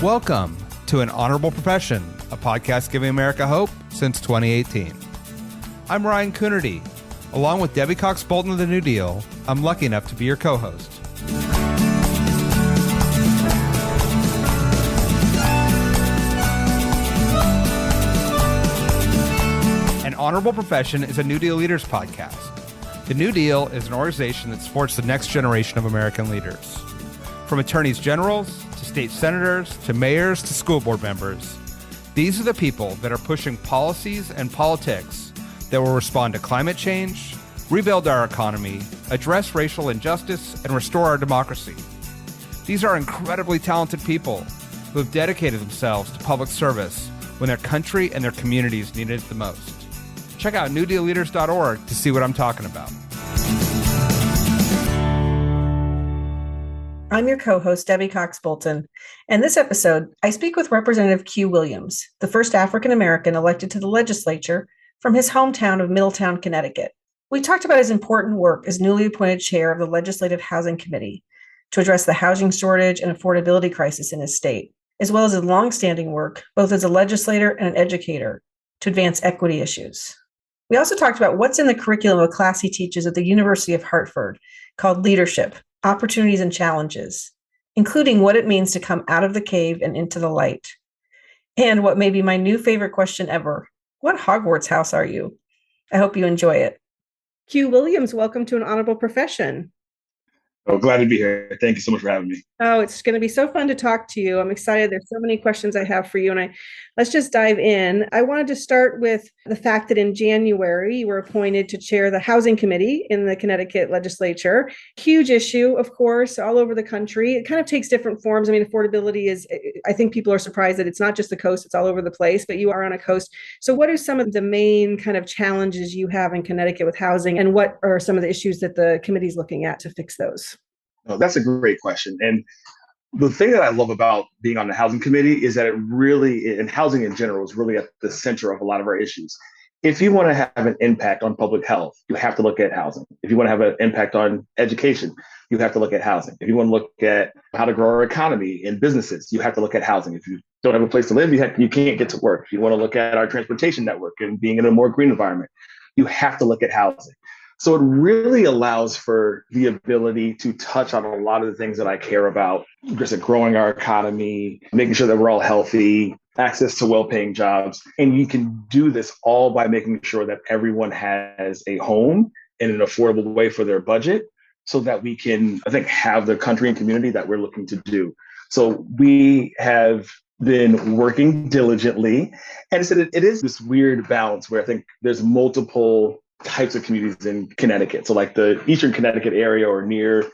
Welcome to An Honorable Profession, a podcast giving America hope since 2018. I'm Ryan Coonerty. Along with Debbie Cox Bultan of the New Deal, I'm lucky enough to be your co-host. An Honorable Profession is a New Deal Leaders podcast. The New Deal is an organization that supports the next generation of American leaders. From attorneys generals, to state senators, to mayors, to school board members, these are the people that are pushing policies and politics that will respond to climate change, rebuild our economy, address racial injustice, and restore our democracy. These are incredibly talented people who have dedicated themselves to public service when their country and their communities need it the most. Check out newdealleaders.org to see what I'm talking about. I'm your co-host, Debbie Cox Bultan. And this episode, I speak with Representative Q Williams, the first African-American elected to the legislature from his hometown of Middletown, Connecticut. We talked about his important work as newly appointed chair of the Legislative Housing Committee to address the housing shortage and affordability crisis in his state, as well as his longstanding work, both as a legislator and an educator, to advance equity issues. We also talked about what's in the curriculum of a class he teaches at the University of Hartford called Leadership, Opportunities and Challenges, including what it means to come out of the cave and into the light. And what may be my new favorite question ever, what Hogwarts house are you? I hope you enjoy it. Q Williams, welcome to An Honorable Profession. Oh, glad to be here. Thank you so much for having me. Oh, it's going to be so fun to talk to you. I'm excited. There's so many questions I have for you, and let's just dive in. I wanted to start with the fact that in January, you were appointed to chair the Housing Committee in the Connecticut legislature. Huge issue, of course, all over the country. It kind of takes different forms. I mean, affordability is, I think people are surprised that it's not just the coast, it's all over the place, but you are on a coast. So what are some of the main kind of challenges you have in Connecticut with housing, and what are some of the issues that the committee is looking at to fix those? Oh, that's a great question. And the thing that I love about being on the housing committee is that it really, and housing in general, is really at the center of a lot of our issues. If you want to have an impact on public health, you have to look at housing. If you want to have an impact on education, you have to look at housing. If you want to look at how to grow our economy and businesses, you have to look at housing. If you don't have a place to live, you can't get to work. If you want to look at our transportation network and being in a more green environment, you have to look at housing. So it really allows for the ability to touch on a lot of the things that I care about, just growing our economy, making sure that we're all healthy, access to well-paying jobs. And you can do this all by making sure that everyone has a home in an affordable way for their budget so that we can, I think, have the country and community that we're looking to do. So we have been working diligently. And it is this weird balance where I think there's multiple types of communities in Connecticut. So like the Eastern Connecticut area or near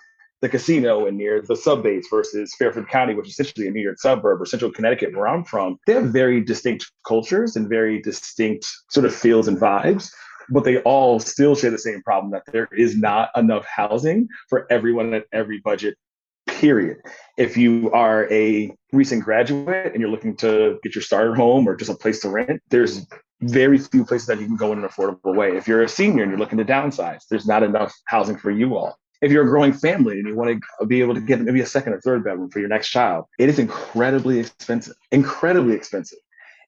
the casino and near the sub-base versus Fairfield County, which is essentially a New York suburb, or Central Connecticut, where I'm from, they have very distinct cultures and very distinct sort of feels and vibes, but they all still share the same problem that there is not enough housing for everyone at every budget, period. If you are a recent graduate and you're looking to get your starter home or just a place to rent, there's very few places that you can go in an affordable way. If you're a senior and you're looking to downsize, there's not enough housing for you all. If you're a growing family and you want to be able to get maybe a second or third bedroom for your next child, it is incredibly expensive.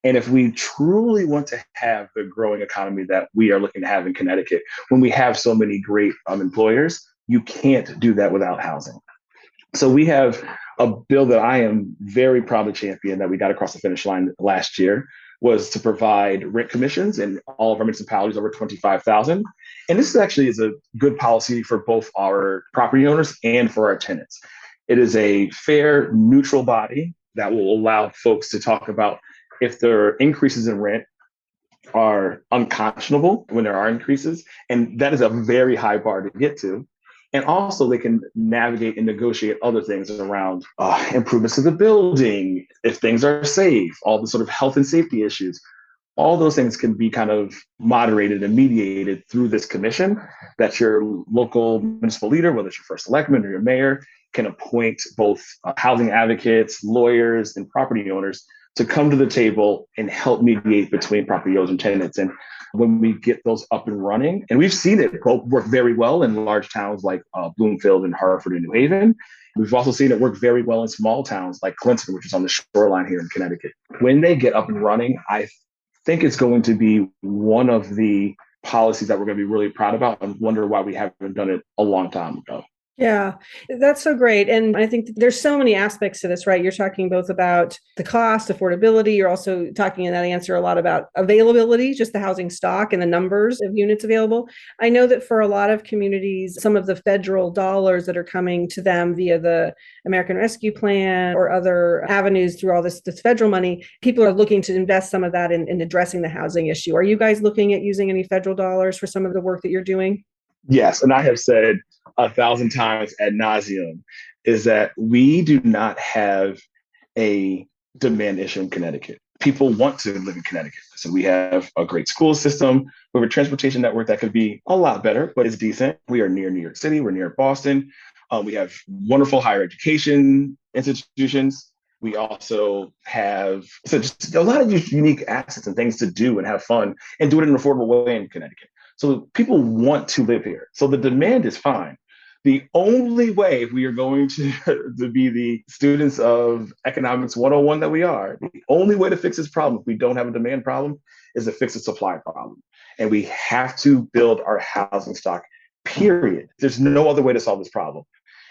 And if we truly want to have the growing economy that we are looking to have in Connecticut, when we have so many great employers, you can't do that without housing. So we have a bill that I am very proud to champion that we got across the finish line last year, was to provide rent commissions in all of our municipalities over 25,000. And this actually is a good policy for both our property owners and for our tenants. It is a fair, neutral body that will allow folks to talk about if their increases in rent are unconscionable when there are increases. And that is a very high bar to get to. And also they can navigate and negotiate other things around improvements to the building, if things are safe, all the sort of health and safety issues. All those things can be kind of moderated and mediated through this commission that your local municipal leader, whether it's your first selectman or your mayor, can appoint both housing advocates, lawyers, and property owners to come to the table and help mediate between property owners and tenants. And when we get those up and running, and we've seen it work very well in large towns like Bloomfield and Hartford and New Haven, We've also seen it work very well in small towns like Clinton, which is on the shoreline here in Connecticut. When they get up and running, I think it's going to be one of the policies that we're going to be really proud about and wonder why we haven't done it a long time ago. Yeah, that's so great. And I think there's so many aspects to this, right? You're talking both about the cost, affordability. You're also talking in that answer a lot about availability, just the housing stock and the numbers of units available. I know that for a lot of communities, some of the federal dollars that are coming to them via the American Rescue Plan or other avenues through all this federal money, people are looking to invest some of that in addressing the housing issue. Are you guys looking at using any federal dollars for some of the work that you're doing? Yes, and I have said 1,000 times ad nauseum is that we do not have a demand issue in Connecticut. People want to live in Connecticut. So we have a great school system. We have a transportation network that could be a lot better, but it's decent. We are near New York City. We're near Boston. We have wonderful higher education institutions. We also have just a lot of unique assets and things to do and have fun and do it in an affordable way in Connecticut. So people want to live here. So the demand is fine. The only way we are going to be the students of economics 101 that we are, the only way to fix this problem, if we don't have a demand problem, is to fix a supply problem. And we have to build our housing stock, period. There's no other way to solve this problem.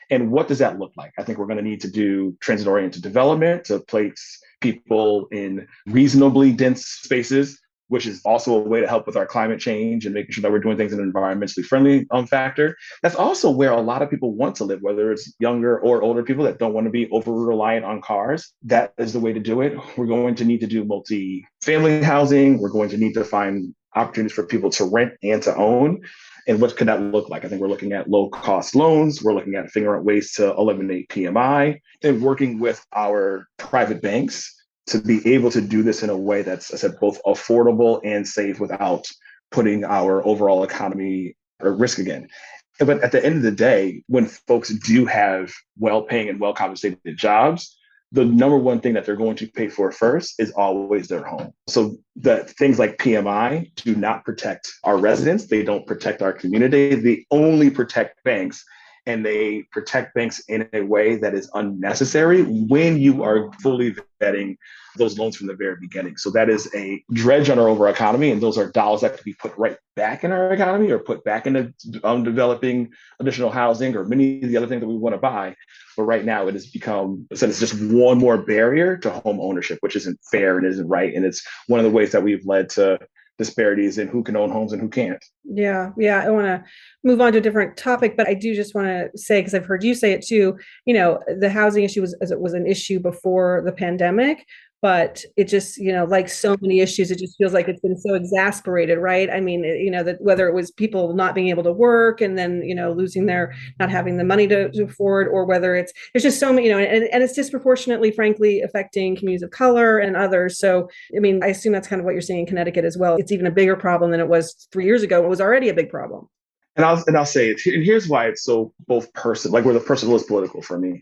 And what does that look like? I think we're going to need to do transit-oriented development to place people in reasonably dense spaces, which is also a way to help with our climate change and making sure that we're doing things in an environmentally friendly factor. That's also where a lot of people want to live, whether it's younger or older people that don't want to be over-reliant on cars. That is the way to do it. We're going to need to do multi-family housing. We're going to need to find opportunities for people to rent and to own. And what could that look like? I think we're looking at low-cost loans. We're looking at figuring out ways to eliminate PMI and working with our private banks to be able to do this in a way that's, I said, both affordable and safe without putting our overall economy at risk again. But at the end of the day, when folks do have well-paying and well-compensated jobs, the number one thing that they're going to pay for first is always their home. So that things like PMI do not protect our residents. They don't protect our community. They only protect banks. And they protect banks in a way that is unnecessary when you are fully vetting those loans from the very beginning. So that is a dredge on our overall economy. And those are dollars that could be put right back in our economy or put back into developing additional housing or many of the other things that we want to buy. But right now it has become, so it's just one more barrier to home ownership, which isn't fair and isn't right. And it's one of the ways that we've led to disparities in who can own homes and who can't. Yeah. I want to move on to a different topic, but I do just want to say, because I've heard you say it too, the housing issue was an issue before the pandemic, but it just, like so many issues, it just feels like it's been so exasperated, right? I mean, that whether it was people not being able to work and then, not having the money to afford, or whether there's just so many, and it's disproportionately, frankly, affecting communities of color and others. So, I mean, I assume that's kind of what you're seeing in Connecticut as well. It's even a bigger problem than it was 3 years ago. It was already a big problem. And I'll say it, and here's why it's so both personal, like where the personal is political for me.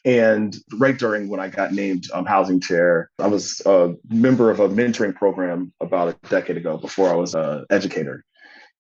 And right during when I got named housing chair, I was a member of a mentoring program about a decade ago before I was an educator.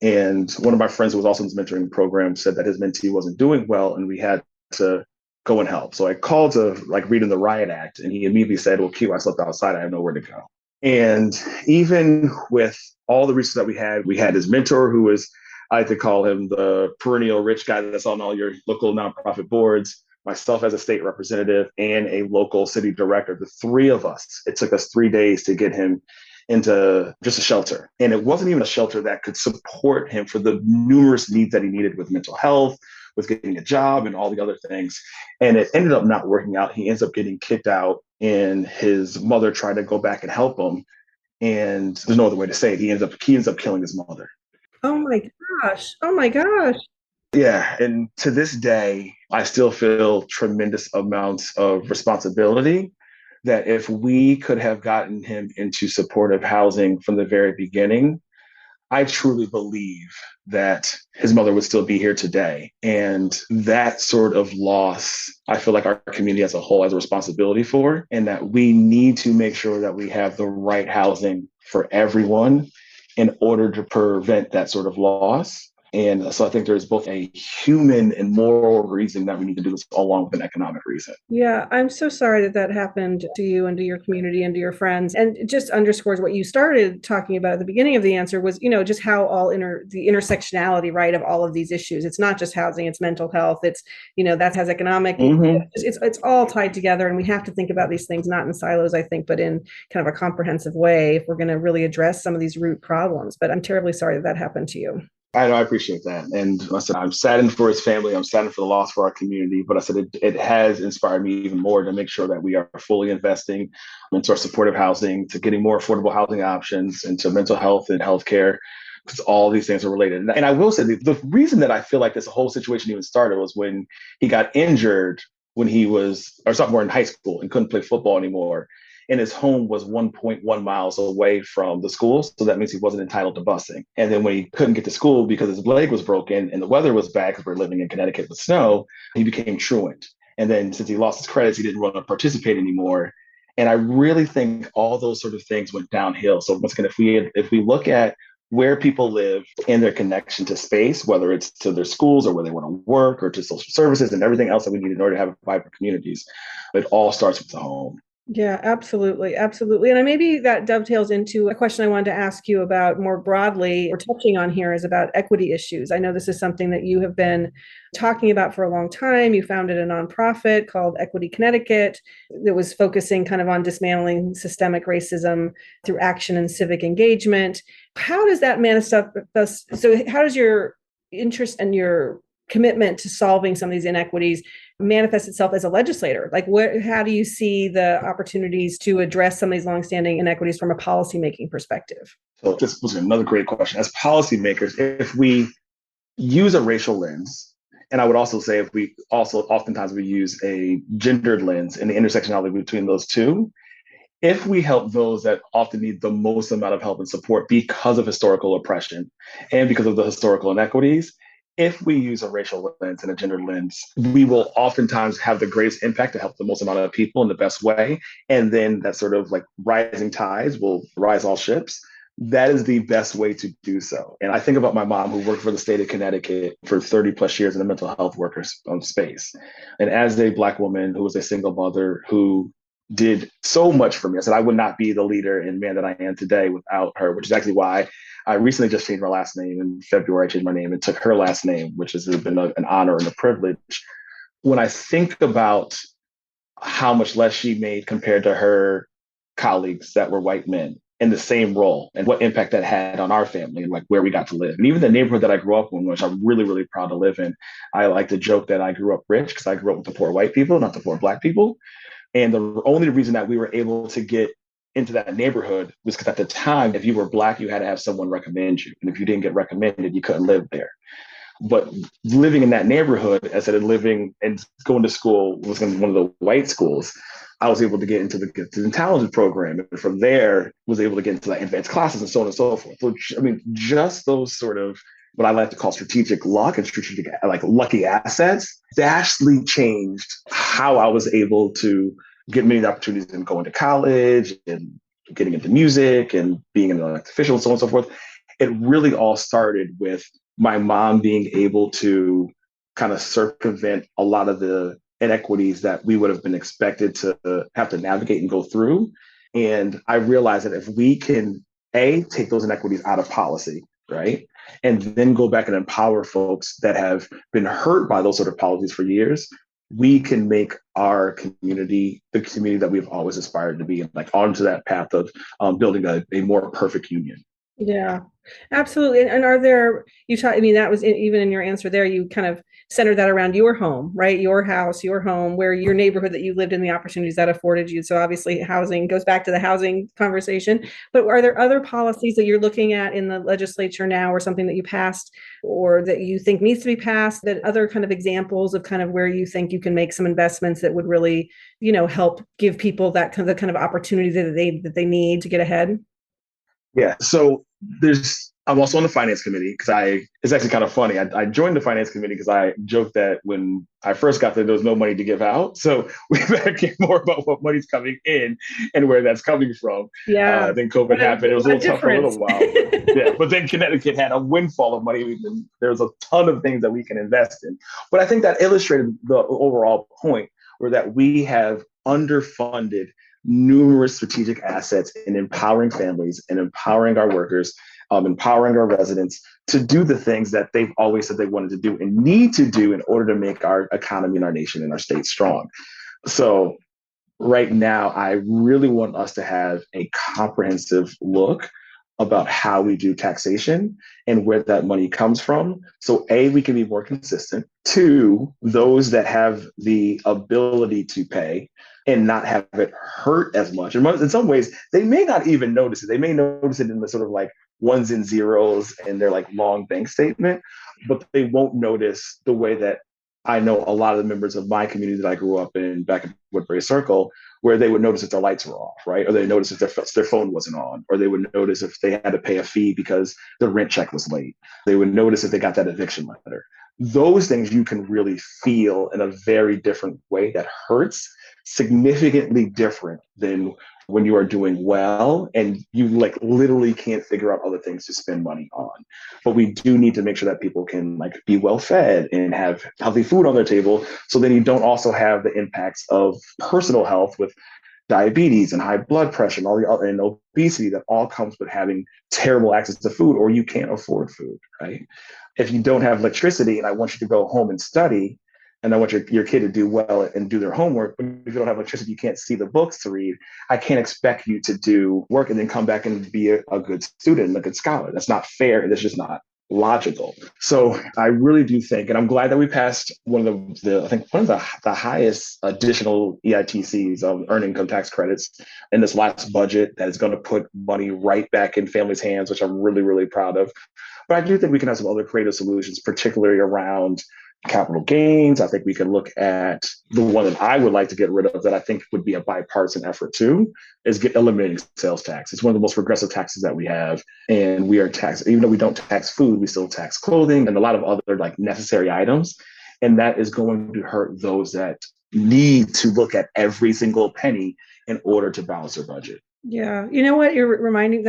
And one of my friends who was also in this mentoring program said that his mentee wasn't doing well and we had to go and help. So I called to read in the Riot Act, and he immediately said, well, Q, I slept outside. I have nowhere to go. And even with all the research that we had his mentor, who was, I like to call him the perennial rich guy that's on all your local nonprofit boards, myself as a state representative and a local city director, the three of us, it took us 3 days to get him into just a shelter. And it wasn't even a shelter that could support him for the numerous needs that he needed with mental health, with getting a job and all the other things. And it ended up not working out. He ends up getting kicked out, and his mother tried to go back and help him. And there's no other way to say it. He ends up killing his mother. Oh my gosh. Oh my gosh. Yeah. And to this day, I still feel tremendous amounts of responsibility that if we could have gotten him into supportive housing from the very beginning, I truly believe that his mother would still be here today. And that sort of loss, I feel like our community as a whole has a responsibility for, and that we need to make sure that we have the right housing for everyone in order to prevent that sort of loss. And so I think there's both a human and moral reason that we need to do this along with an economic reason. Yeah, I'm so sorry that that happened to you and to your community and to your friends. And it just underscores what you started talking about at the beginning of the answer was, just how the intersectionality, right, of all of these issues. It's not just housing, it's mental health, it's, that has economic, it's all tied together. And we have to think about these things not in silos, I think, but in kind of a comprehensive way if we're going to really address some of these root problems. But I'm terribly sorry that that happened to you. I know, I appreciate that. And I said, I'm saddened for his family. I'm saddened for the loss for our community. But I said, it has inspired me even more to make sure that we are fully investing into our supportive housing, to getting more affordable housing options, into mental health and healthcare, because all these things are related. And I will say the reason that I feel like this whole situation even started was when he got injured when he was a sophomore in high school and couldn't play football anymore. And his home was 1.1 miles away from the school. So that means he wasn't entitled to busing. And then when he couldn't get to school because his leg was broken and the weather was bad because we're living in Connecticut with snow, he became truant. And then since he lost his credits, he didn't want to participate anymore. And I really think all those sort of things went downhill. So once again, if we look at where people live and their connection to space, whether it's to their schools or where they want to work or to social services and everything else that we need in order to have vibrant communities, it all starts with the home. Yeah, absolutely. Absolutely. And maybe that dovetails into a question I wanted to ask you about more broadly, or touching on here, is about equity issues. I know this is something that you have been talking about for a long time. You founded a nonprofit called Equity Connecticut that was focusing kind of on dismantling systemic racism through action and civic engagement. How does that manifest? So how does your interest and your commitment to solving some of these inequities manifest itself as a legislator? Like, how do you see the opportunities to address some of these longstanding inequities from a policymaking perspective? So this was another great question. As policymakers, if we use a racial lens, and I would also say if we also oftentimes we use a gendered lens and the intersectionality between those two, if we help those that often need the most amount of help and support because of historical oppression and because of the historical inequities, if we use a racial lens and a gender lens, we will oftentimes have the greatest impact to help the most amount of people in the best way. And then that sort of like rising tides will rise all ships. That is the best way to do so. And I think about my mom, who worked for the state of Connecticut for 30 plus years in the mental health workers space. And as a Black woman who was a single mother who did so much for me, I said I would not be the leader and man that I am today without her, which is actually why I recently just changed my last name. In February, I changed my name and took her last name, which has been an honor and a privilege. When I think about how much less she made compared to her colleagues that were white men in the same role, and what impact that had on our family and like where we got to live. And even the neighborhood that I grew up in, which I'm really, really proud to live in, I like to joke that I grew up rich because I grew up with the poor white people, not the poor Black people. And the only reason that we were able to get into that neighborhood was because at the time, if you were Black, you had to have someone recommend you. And if you didn't get recommended, you couldn't live there. But living in that neighborhood, instead of living and going to school, was in one of the white schools, I was able to get into the talented program. And from there, was able to get into the advanced classes and so on and so forth. So, I mean, just those sort of what I like to call strategic luck and strategic, like lucky assets, vastly changed how I was able to get many opportunities in going to college and getting into music and being an elected official and so on and so forth. It really all started with my mom being able to kind of circumvent a lot of the inequities that we would have been expected to have to navigate and go through. And I realized that if we can, take those inequities out of policy, right? And then go back and empower folks that have been hurt by those sort of policies for years, we can make our community the community that we've always aspired to be, like onto that path of building a more perfect union. Yeah, absolutely. And are there, that was even in your answer there, you kind of centered that around your home, right? Your house, your home, where your neighborhood that you lived in, the opportunities that afforded you. So obviously housing goes back to the housing conversation, but are there other policies that you're looking at in the legislature now, or something that you passed or that you think needs to be passed, that other kind of examples of kind of where you think you can make some investments that would really, help give people that kind of opportunity that they need to get ahead? Yeah. So there's I'm also on the finance committee because it's actually kind of funny. I joined the finance committee because I joked that when I first got there was no money to give out. So we better care more about what money's coming in and where that's coming from. Yeah. Then COVID happened. It was a little tough for a little while. Yeah, but then Connecticut had a windfall of money. There's a ton of things that we can invest in. But I think that illustrated the overall point, where that we have underfunded numerous strategic assets in empowering families and empowering our workers, empowering our residents to do the things that they've always said they wanted to do and need to do in order to make our economy and our nation and our state strong. So right now, I really want us to have a comprehensive look about how we do taxation and where that money comes from. So A, we can be more consistent. Two, those that have the ability to pay and not have it hurt as much. And in some ways, they may not even notice it. They may notice it in the sort of like ones and zeros in their like long bank statement, but they won't notice the way that I know a lot of the members of my community that I grew up in back in Woodbury Circle, where they would notice if their lights were off, right? Or they notice if their phone wasn't on, or they would notice if they had to pay a fee because the rent check was late. They would notice if they got that eviction letter. Those things you can really feel in a very different way that hurts, significantly different than when you are doing well and you like literally can't figure out other things to spend money on. But we do need to make sure that people can like be well fed and have healthy food on their table. So then you don't also have the impacts of personal health with diabetes and high blood pressure and all the other and obesity that all comes with having terrible access to food, or you can't afford food, right? If you don't have electricity and I want you to go home and study, and I want your kid to do well and do their homework, but if you don't have electricity, you can't see the books to read. I can't expect you to do work and then come back and be a good student and a good scholar. That's not fair. That's just not logical. So I really do think, and I'm glad that we passed one of the highest additional EITCs, earned income tax credits in this last budget that is going to put money right back in families' hands, which I'm really, really proud of. But I do think we can have some other creative solutions, particularly around capital gains. I think we can look at the one that I would like to get rid of that I think would be a bipartisan effort too, is eliminating sales tax. It's one of the most progressive taxes that we have. And we are taxed, even though we don't tax food, we still tax clothing and a lot of other like necessary items. And that is going to hurt those that need to look at every single penny in order to balance their budget. Yeah. You know what you're reminding,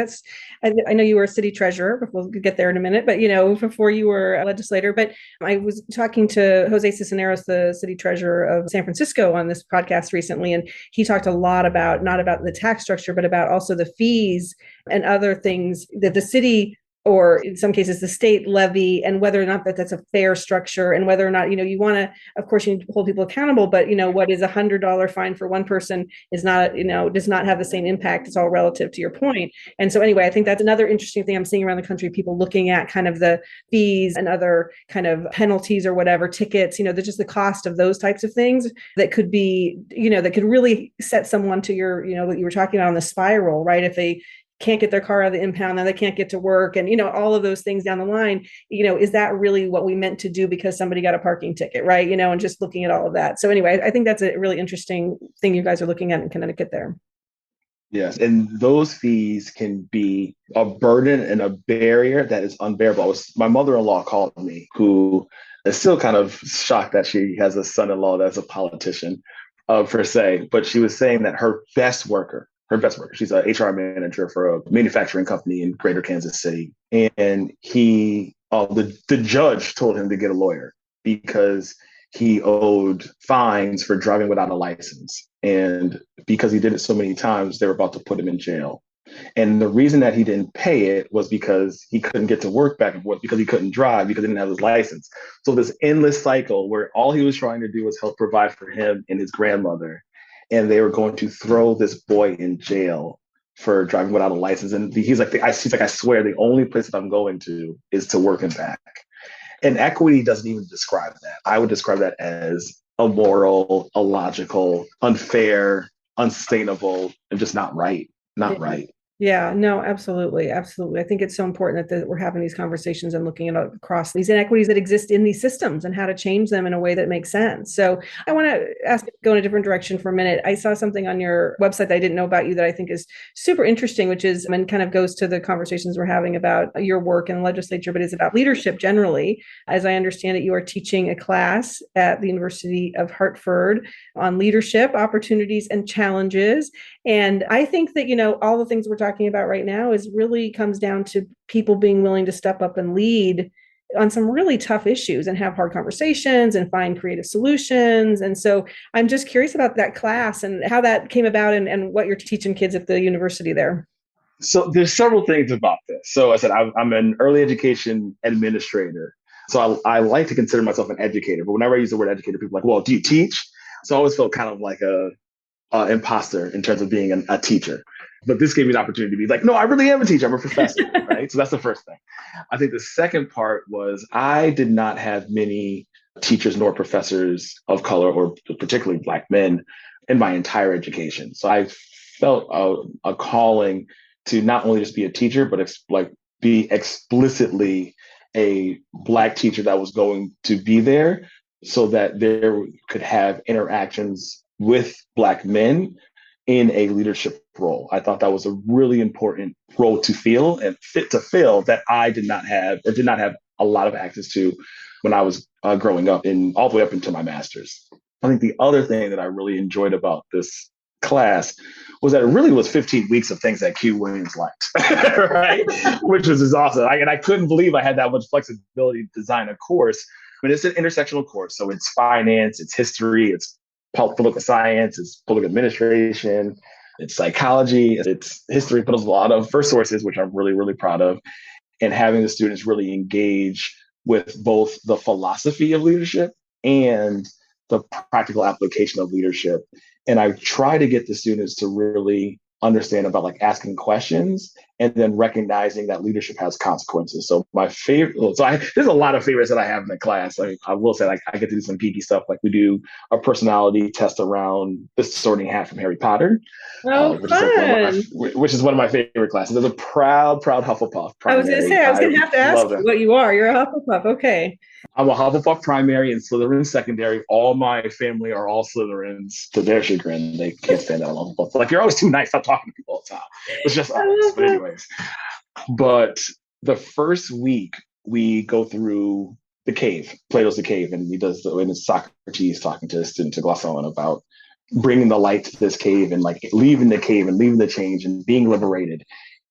I know you were a city treasurer, we'll get there in a minute, but before you were a legislator, but I was talking to Jose Cisneros, the city treasurer of San Francisco, on this podcast recently. And he talked a lot about, not about the tax structure, but about also the fees and other things that the city, or in some cases the state, levy, and whether or not that's a fair structure, and whether or not, you want to, of course, you need to hold people accountable, but what is $100 fine for one person is not, does not have the same impact. It's all relative to your point. And so anyway, I think that's another interesting thing I'm seeing around the country, people looking at kind of the fees and other kind of penalties or whatever, tickets, just the cost of those types of things that could be, that could really set someone to your, what you were talking about on the spiral, right? If they can't get their car out of the impound, then they can't get to work, and all of those things down the line, is that really what we meant to do because somebody got a parking ticket, right? And just looking at all of that. So anyway, I think that's a really interesting thing you guys are looking at in Connecticut there. Yes, and those fees can be a burden and a barrier that is unbearable. My mother-in-law called me, who is still kind of shocked that she has a son-in-law that's a politician, per se, but she was saying that her best worker, she's an HR manager for a manufacturing company in Greater Kansas City. And the judge told him to get a lawyer because he owed fines for driving without a license. And because he did it so many times, they were about to put him in jail. And the reason that he didn't pay it was because he couldn't get to work back and forth, because he couldn't drive, because he didn't have his license. So this endless cycle where all he was trying to do was help provide for him and his grandmother. And they were going to throw this boy in jail for driving without a license. And he's like, I swear the only place that I'm going to is to work and back. And equity doesn't even describe that. I would describe that as immoral, illogical, unfair, unsustainable, and just not right. Not right. Yeah, no, absolutely. Absolutely. I think it's so important that we're having these conversations and looking at across these inequities that exist in these systems and how to change them in a way that makes sense. So I want to go in a different direction for a minute. I saw something on your website that I didn't know about you that I think is super interesting, which is, and kind of goes to the conversations we're having about your work in the legislature, but it's about leadership generally. As I understand it, you are teaching a class at the University of Hartford on leadership, opportunities, and challenges. And I think that, all the things we're talking about right now is really comes down to people being willing to step up and lead on some really tough issues and have hard conversations and find creative solutions. And so I'm just curious about that class and how that came about and what you're teaching kids at the university there. So there's several things about this. So I said, I'm an early education administrator. So I like to consider myself an educator, but whenever I use the word educator, people are like, well, do you teach? So I always felt kind of like a imposter in terms of being a teacher. But this gave me the opportunity to be like, no, I really am a teacher. I'm a professor, right? So that's the first thing. I think the second part was I did not have many teachers nor professors of color or particularly Black men in my entire education. So I felt a calling to not only just be a teacher, but be explicitly a Black teacher that was going to be there so that there could have interactions with Black men in a leadership role. I thought that was a really important role to feel and fit to fill that I did not have a lot of access to when I was growing up and all the way up into my master's. I think the other thing that I really enjoyed about this class was that it really was 15 weeks of things that Q Williams liked, right? Which was just awesome. And I couldn't believe I had that much flexibility to design a course. I mean, it's an intersectional course. So it's finance, it's history, it's political science, it's public administration, it's psychology, it's history, but a lot of first sources, which I'm really, really proud of. And having the students really engage with both the philosophy of leadership and the practical application of leadership. And I try to get the students to really understand about like asking questions and then recognizing that leadership has consequences. So my favorite, there's a lot of favorites that I have in the class. I will say, like, I get to do some geeky stuff. Like we do a personality test around the Sorting Hat from Harry Potter, Oh, fun. which is one of my favorite classes. There's a proud Hufflepuff primary. I was going to say, I was going to have to ask you what you are. You're a Hufflepuff. Okay. I'm a Hufflepuff primary and Slytherin secondary. All my family are all Slytherins to their chagrin. They can't stand that I'm Hufflepuff. Like, you're always too nice. Stop talking to people all the time. It's just us. But anyways, the first week we go through the cave, Plato's The Cave, and it's Socrates talking to students to Glaucon about bringing the light to this cave and like leaving the cave and leaving the change and being liberated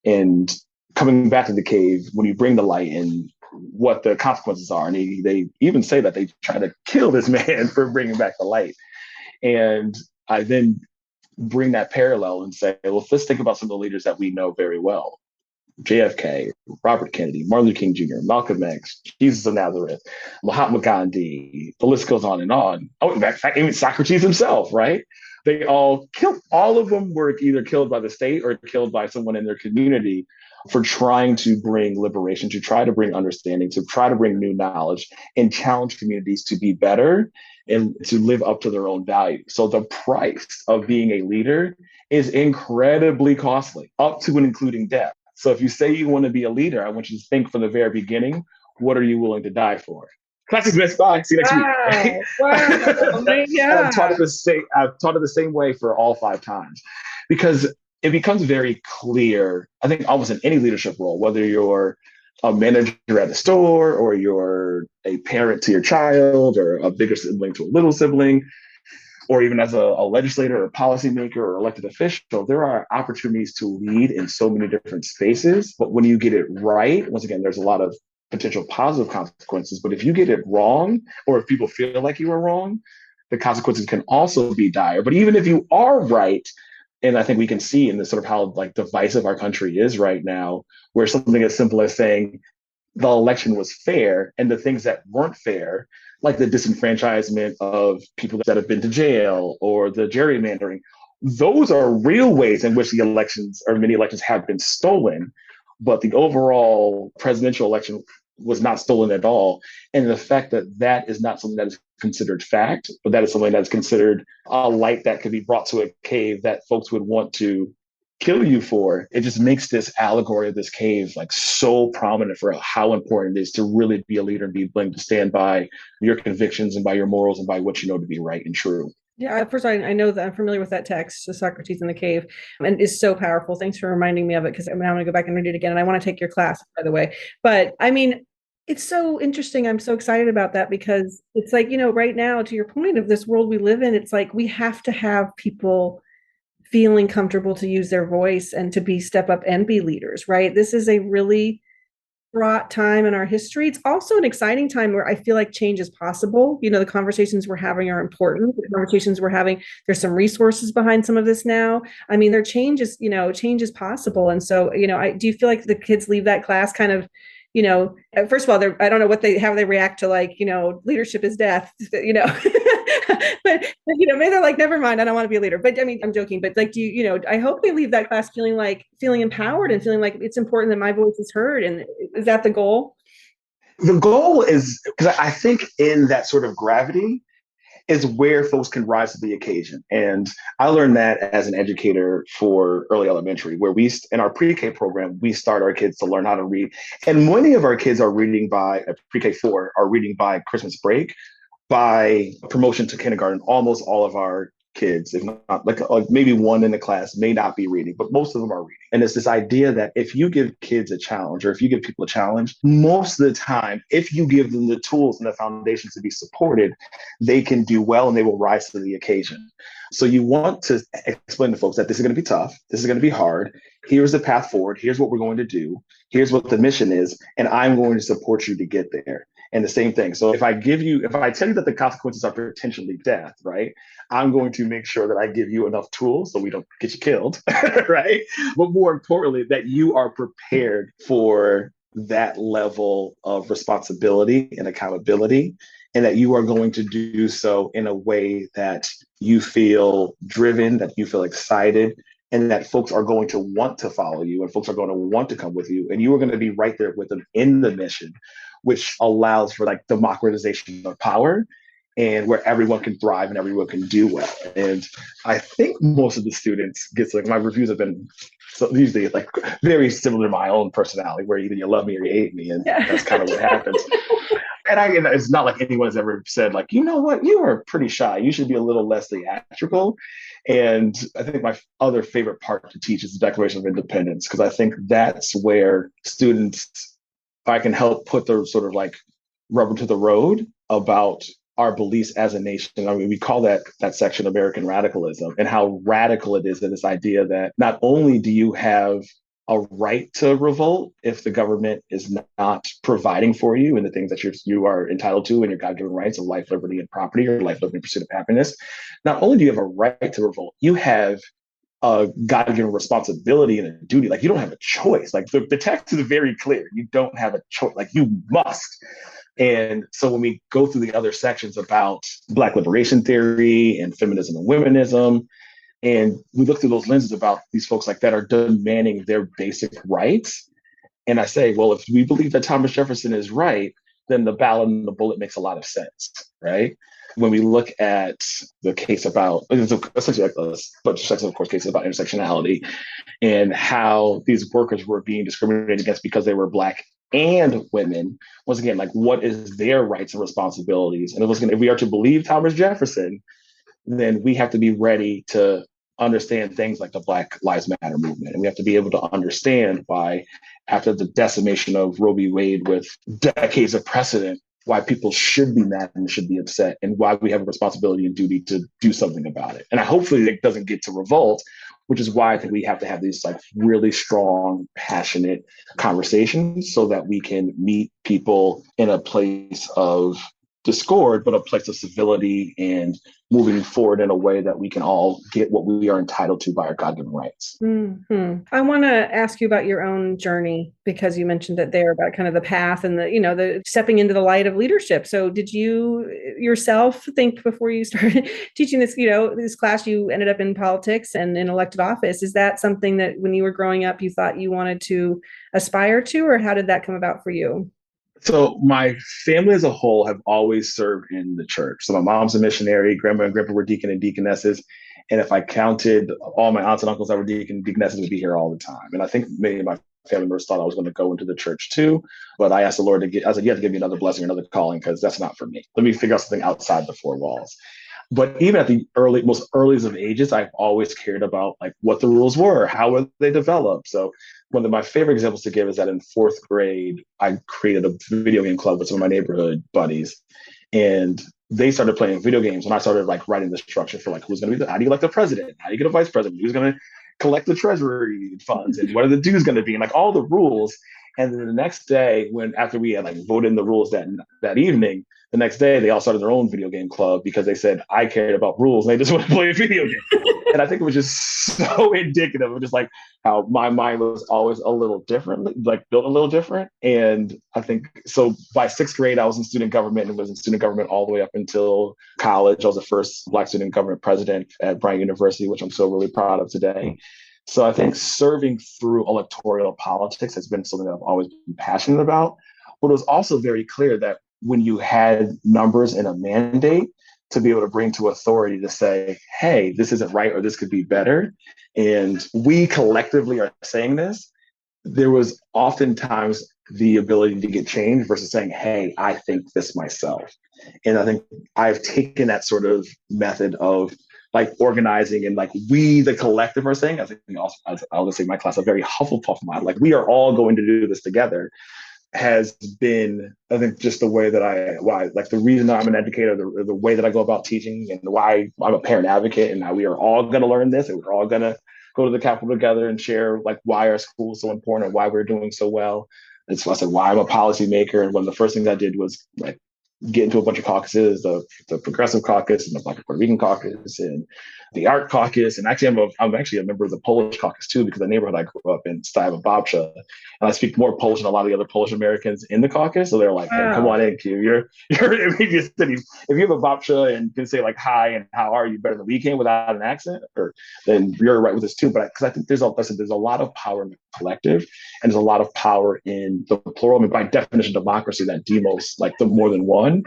and coming back to the cave when you bring the light and what the consequences are. And they even say that they try to kill this man for bringing back the light. And I then bring that parallel and say, well, let's think about some of the leaders that we know very well. JFK, Robert Kennedy, Martin Luther King Jr., Malcolm X, Jesus of Nazareth, Mahatma Gandhi, the list goes on and on. Oh, in fact, even Socrates himself, right? They all killed, all of them were either killed by the state or killed by someone in their community for trying to bring liberation, to try to bring understanding, to try to bring new knowledge and challenge communities to be better and to live up to their own values. So the price of being a leader is incredibly costly, up to and including death. So if you say you want to be a leader, I want you to think from the very beginning, what are you willing to die for? Classic Miss, bye. See you next week. Right? Wow. Yeah. I've taught it the same way for all 5 times because it becomes very clear, I think almost in any leadership role, whether you're a manager at a store or you're a parent to your child or a bigger sibling to a little sibling, or even as a legislator or a policymaker or elected official, there are opportunities to lead in so many different spaces. But when you get it right, once again, there's a lot of potential positive consequences. But if you get it wrong, or if people feel like you are wrong, the consequences can also be dire. But even if you are right, and I think we can see in this sort of how like divisive our country is right now, where something as simple as saying the election was fair and the things that weren't fair, like the disenfranchisement of people that have been to jail or the gerrymandering, those are real ways in which the elections or many elections have been stolen. But the overall presidential election was not stolen at all. And the fact that that is not something that is considered fact, but that is something that is considered a light that could be brought to a cave that folks would want to kill you for. It just makes this allegory of this cave like so prominent for how important it is to really be a leader and be willing to stand by your convictions and by your morals and by what you know to be right and true. Yeah, first I know that I'm familiar with that text, the Socrates in the Cave, and it's so powerful. Thanks for reminding me of it, because I'm going to go back and read it again. And I want to take your class, by the way. But I mean, it's so interesting. I'm so excited about that, because it's like, right now, to your point of this world we live in, it's like we have to have people feeling comfortable to use their voice and to be step up and be leaders, right? This is a really fraught time in our history. It's also an exciting time where I feel like change is possible. The conversations we're having are important. The conversations we're having, there's some resources behind some of this now. I mean, change is possible. And so, do you feel like the kids leave that class kind of, first of all, I don't know how they react to, like, leadership is death, but maybe they're like, never mind, I don't want to be a leader. But I mean, I'm joking, but like, I hope they leave that class feeling empowered and feeling like it's important that my voice is heard. And is that the goal? The goal is, because I think in that sort of gravity is where folks can rise to the occasion. And I learned that as an educator for early elementary, where in our pre-K program, we start our kids to learn how to read. And many of our kids are reading by pre-K 4 are reading by Christmas break. By promotion to kindergarten, almost all of our kids, if not like maybe one in the class, may not be reading, but most of them are reading. And it's this idea that if you give kids a challenge, or if you give people a challenge, most of the time, if you give them the tools and the foundations to be supported, they can do well and they will rise to the occasion. So you want to explain to folks that this is going to be tough. This is going to be hard. Here's the path forward. Here's what we're going to do. Here's what the mission is. And I'm going to support you to get there. And the same thing. So if I tell you that the consequences are potentially death, right? I'm going to make sure that I give you enough tools so we don't get you killed, right? But more importantly, that you are prepared for that level of responsibility and accountability, and that you are going to do so in a way that you feel driven, that you feel excited, and that folks are going to want to follow you, and folks are going to want to come with you, and you are going to be right there with them in the mission, which allows for like democratization of power, and where everyone can thrive and everyone can do well. And I think most of the students my reviews have been usually like very similar to my own personality, where either you love me or you hate me, and that's kind of what happens. And it's not like anyone's ever said, like, you know what, you are pretty shy, you should be a little less theatrical. And I think my other favorite part to teach is the Declaration of Independence, because I think that's where students, I can help put the sort of like rubber to the road about our beliefs as a nation. I mean, we call that section American radicalism, and how radical it is in this idea that not only do you have a right to revolt if the government is not providing for you and the things that you are entitled to in your God-given rights of life, liberty, and property, or life, liberty, and pursuit of happiness. Not only do you have a right to revolt, you have a God-given responsibility and a duty. Like, you don't have a choice. Like, the text is very clear. You don't have a choice. Like, you must. And so when we go through the other sections about Black liberation theory and feminism and womenism, and we look through those lenses about these folks like that are demanding their basic rights. And I say, well, if we believe that Thomas Jefferson is right, then the ballot and the bullet makes a lot of sense, right? When we look at the case about, essentially like a bunch of sections, of course, cases about intersectionality and how these workers were being discriminated against because they were Black and women. Once again, like, what is their rights and responsibilities? And if we are to believe Thomas Jefferson, then we have to be ready to understand things like the Black Lives Matter movement. And we have to be able to understand why, after the decimation of Roe v. Wade with decades of precedent, why people should be mad and should be upset, and why we have a responsibility and duty to do something about it. And hopefully it doesn't get to revolt, which is why I think we have to have these like really strong, passionate conversations so that we can meet people in a place of discord, but a place of civility and moving forward in a way that we can all get what we are entitled to by our God-given rights. Mm-hmm. I want to ask you about your own journey, because you mentioned that there about kind of the path and the stepping into the light of leadership. So did you yourself think, before you started teaching this class, you ended up in politics and in elected office? Is that something that when you were growing up, you thought you wanted to aspire to, or how did that come about for you? So my family as a whole have always served in the church. So my mom's a missionary, grandma and grandpa were deacon and deaconesses. And if I counted all my aunts and uncles that were deaconesses would be here all the time. And I think many of my family members thought I was going to go into the church too. But I asked the Lord I said, you have to give me another blessing, another calling, because that's not for me. Let me figure out something outside the four walls. But even at the most earliest of ages, I've always cared about like what the rules were, how were they developed. So one of my favorite examples to give is that in fourth grade, I created a video game club with some of my neighborhood buddies. And they started playing video games when I started like writing the structure for like who's going to be how do you elect the president? How do you get a vice president? Who's going to collect the treasury funds? And what are the dues going to be? And like all the rules. And then the next day, after we had like voted in the rules that evening, the next day they all started their own video game club because they said I cared about rules and they just want to play a video game. And I think it was just so indicative of just like how my mind was always a little different, like built a little different. And I think so by sixth grade, I was in student government and was in student government all the way up until college. I was the first Black student government president at Bryant University, which I'm so really proud of today. So I think serving through electoral politics has been something that I've always been passionate about. But it was also very clear that when you had numbers and a mandate to be able to bring to authority to say, hey, this isn't right or this could be better, and we collectively are saying this, there was oftentimes the ability to get change versus saying, hey, I think this myself. And I think I've taken that sort of method of like organizing and like we, the collective, are saying, I think also, I'll just say my class, a very Hufflepuff model, like we are all going to do this together, has been, I think, just the way that like the reason that I'm an educator, the way that I go about teaching and why I'm a parent advocate and how we are all going to learn this and we're all going to go to the Capitol together and share like why our school is so important and why we're doing so well. And so I said, why I'm a policymaker. And one of the first things I did was like get into a bunch of caucuses, the Progressive Caucus and the Black and Puerto Rican Caucus and the Art Caucus. And actually, I'm actually a member of the Polish Caucus too, because the neighborhood I grew up in, Stawa Babcha, and I speak more Polish than a lot of the other Polish Americans in the caucus. So they're like, hey, come on in, Q. You're in Media City. If you have a Babcha and can say like hi and how are you better than we can without an accent, then you're right with this too. But because I think there's a lot of power in the collective, and there's a lot of power in the plural. I mean, by definition, democracy, that demos, like the more than one,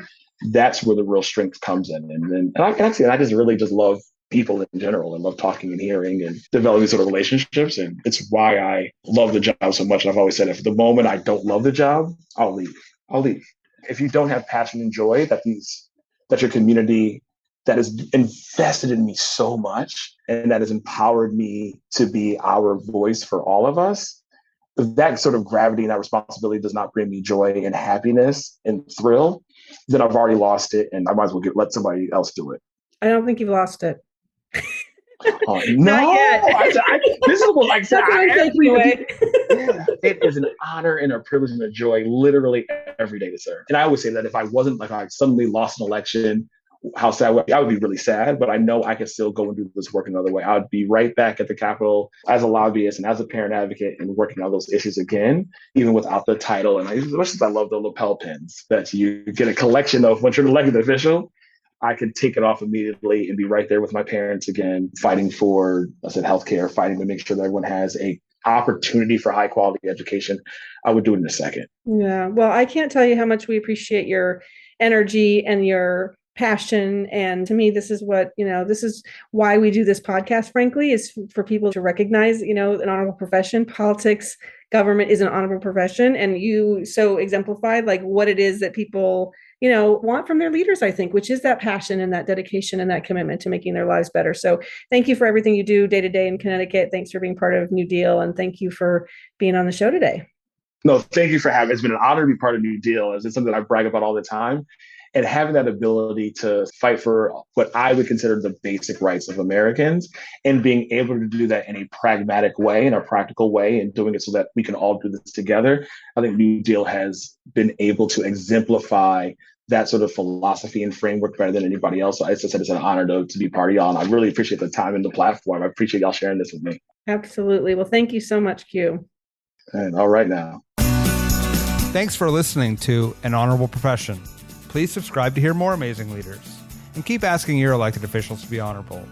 that's where the real strength comes in. And I just really just love people in general and love talking and hearing and developing sort of relationships. And it's why I love the job so much. And I've always said, if the moment I don't love the job, I'll leave. If you don't have passion and joy that your community that has invested in me so much and that has empowered me to be our voice for all of us, if that sort of gravity and that responsibility does not bring me joy and happiness and thrill, then I've already lost it and I might as well let somebody else do it. I don't think you've lost it. No, Not yet. This is what like anyway. It is an honor and a privilege and a joy literally every day to serve. And I always say that if I wasn't like I suddenly lost an election, how sad I would be really sad, but I know I could still go and do this work another way. I would be right back at the Capitol as a lobbyist and as a parent advocate and working on those issues again, even without the title. And as much as I love the lapel pins that you get a collection of once you're an elected official, I could take it off immediately and be right there with my parents again, fighting for, healthcare, fighting to make sure that everyone has a opportunity for high quality education. I would do it in a second. Yeah. Well, I can't tell you how much we appreciate your energy and your passion. And to me, this is why we do this podcast, frankly, is for people to recognize, an honorable profession. Politics, government is an honorable profession. And you so exemplified like what it is that people want from their leaders, I think, which is that passion and that dedication and that commitment to making their lives better. So thank you for everything you do day to day in Connecticut. Thanks for being part of NewDEAL. And thank you for being on the show today. No, thank you for having me. It's been an honor to be part of NewDEAL. It's something that I brag about all the time. And having that ability to fight for what I would consider the basic rights of Americans and being able to do that in a pragmatic way, in a practical way, and doing it so that we can all do this together. I think NewDEAL has been able to exemplify that sort of philosophy and framework better than anybody else. So as I said, it's an honor to be part of y'all. And I really appreciate the time and the platform. I appreciate y'all sharing this with me. Absolutely. Well, thank you so much, Q. And all right now. Thanks for listening to An Honorable Profession. Please subscribe to hear more amazing leaders and keep asking your elected officials to be honorable.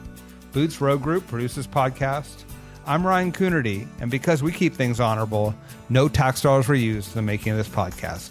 Boots Row Group produces podcast. I'm Ryan Coonerty, and because we keep things honorable, no tax dollars were used in the making of this podcast.